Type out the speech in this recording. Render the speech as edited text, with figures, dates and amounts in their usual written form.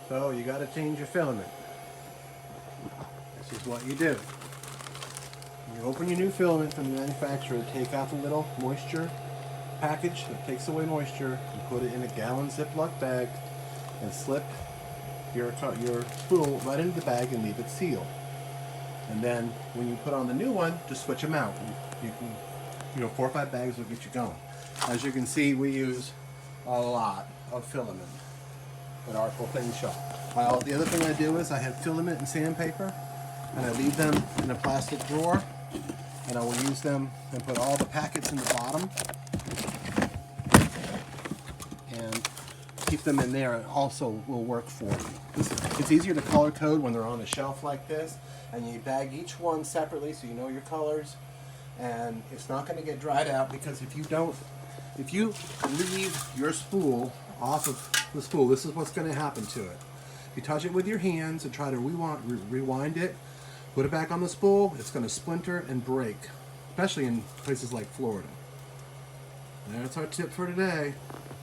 So you got to change your filament. This is what you do. You open your new filament from the manufacturer, take out the little moisture package that takes away moisture, and put it in a gallon Ziploc bag and slip your spool right into the bag and leave it sealed. And then when you put on the new one, just switch them out. You can, 4 or 5 bags will get you going. As you can see, we use a lot of filament at our thing shop. The other thing I do is I have filament and sandpaper, and I leave them in a plastic drawer, and I will use them and put all the packets in the bottom and keep them in there. It also will work for you. It's easier to color code when they're on a shelf like this, and you bag each one separately so you know your colors, and it's not going to get dried out, because if you leave your spool off of the spool, this is what's going to happen to it. If you touch it with your hands and try to rewind it, put it back on the spool, it's going to splinter and break, especially in places like Florida. And that's our tip for today.